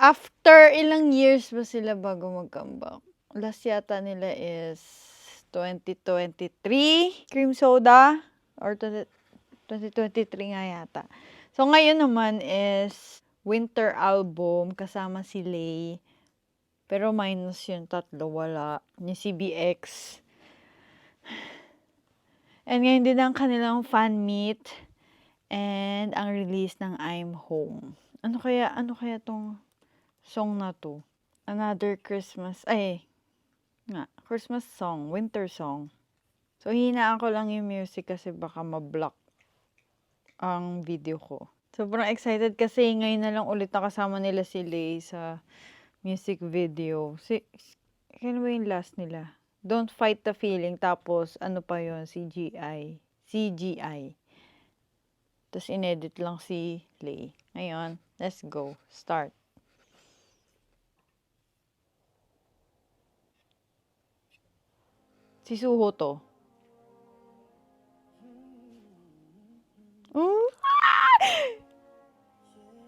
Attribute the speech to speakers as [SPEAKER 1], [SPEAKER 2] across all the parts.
[SPEAKER 1] After ilang years ba sila bago mag-comeback? Last yata nila is 2023, Cream Soda, or 2023 nga yata. So, ngayon naman is winter album kasama si Lay. Pero minus yung tatlo, wala. Yung CBX. And ngayon din ang kanilang fan meet. And ang release ng I'm Home. Ano kaya tong song na to? Another Christmas, Christmas song, winter song. So, hinaan ko lang yung music kasi baka ma-block ang video ko. Sobrang excited kasi ngayon na lang ulit nakasama nila si Lay sa music video. Kano ba yung last nila? Don't Fight the Feeling. Tapos, ano pa yon CGI. Tapos, inedit lang si Lay. Ngayon, let's go. Start. Si Suho to.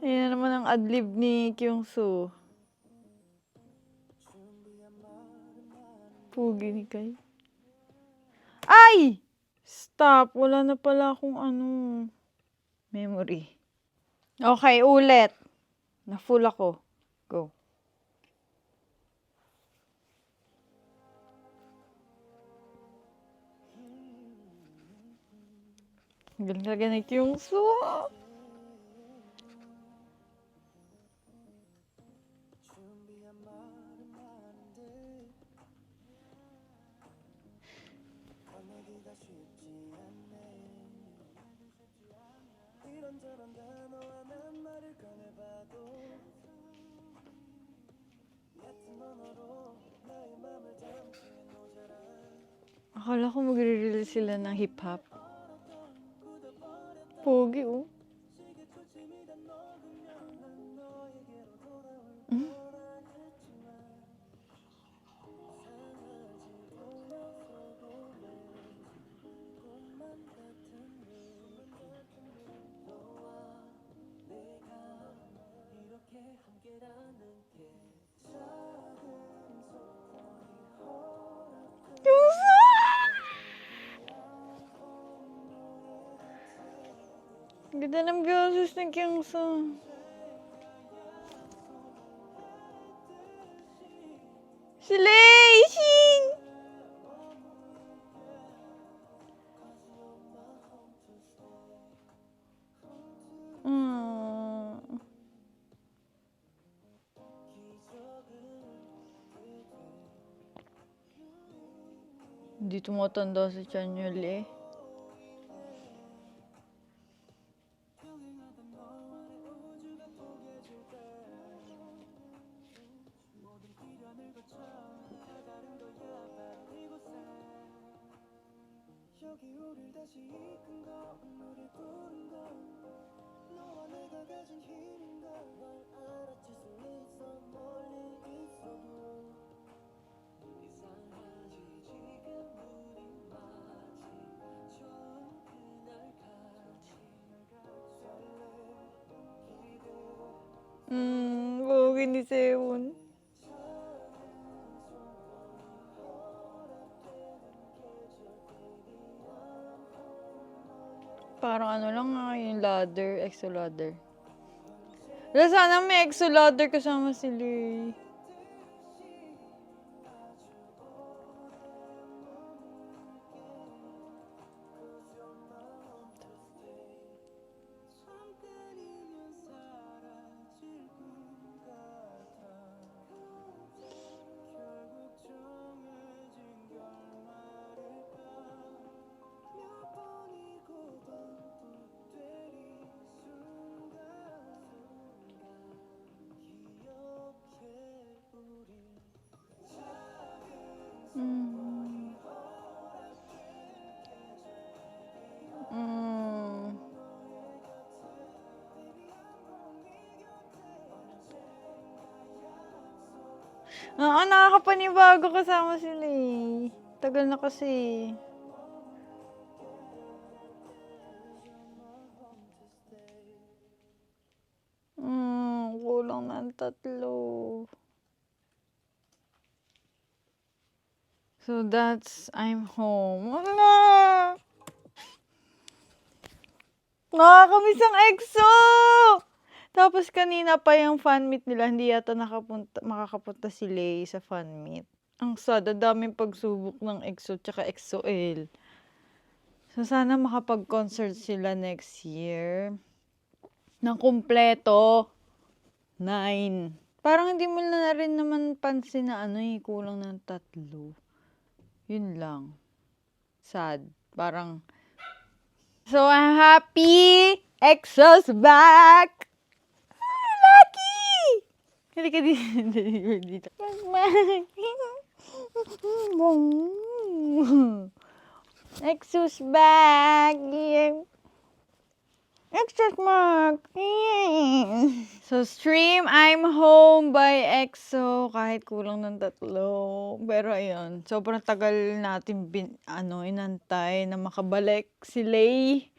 [SPEAKER 1] Ayan na naman ang adlib ni Kyungsu. Pugi ni Kai. Ay! Stop. Wala na pala akong memory. Okay, ulit. Na-full ako. Go. Ganda ni Kyungsu. Akala ko magre-release sila ng hip-hop. Pogi, oh. Ganda ng boses ng Kyungsu. Si Lay! Shin! Hindi tumatanda si Chanyeol eh. Pogi ni Sehun. Parang ano lang yung ladder, EXO ladder. Wala, sana may EXO ladder kasama si Lay. Nakakapanibago kasama sila eh. Tagal na kasi. Kulang kulang ng 3. So that's I'm home. Wala! Nakakamiss ang EXO! Tapos kanina pa yung fan meet nila, hindi yata makakapunta si Lay sa fan meet. Ang sad, ang daming pagsubok ng EXO tsaka EXO-L. So sana makapag-concert sila next year. Ng kumpleto. 9. Parang hindi mo na rin naman pansin na kulang ng 3. Yun lang. Sad. Parang, so I'm happy! EXO's back! Ah, Lucky! Halika dito. EXO's back! Yeah. EXO's back! Yeah. So, stream I'm Home by EXO kahit kulang ng 3. Pero ayun, sobrang tagal natin inantay na makabalik si Lay.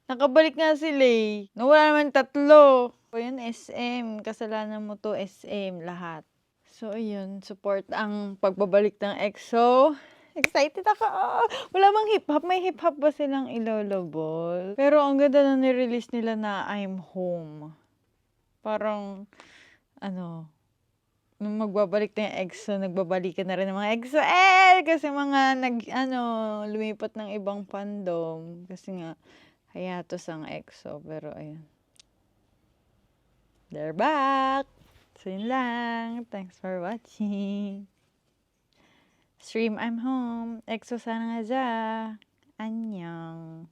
[SPEAKER 1] Nakabalik nga si Lay. Nawala naman 3. O yun, SM. Kasalanan mo to, SM. Lahat. So, ayun. Support ang pagbabalik ng EXO. Excited ako. Wala bang hip-hop? May hip-hop ba silang ilolobol? Pero ang ganda na nirelease nila na I'm Home. Parang, nung magbabalik na yung EXO, nagbabalikan na rin ng mga EXO-L kasi mga lumipat ng ibang fandom. Kasi nga, hiatus ang EXO. Pero ayun. They're back! So yun lang. Thanks for watching. Stream I'm Home. EXO sana nga dyan. Annyeong.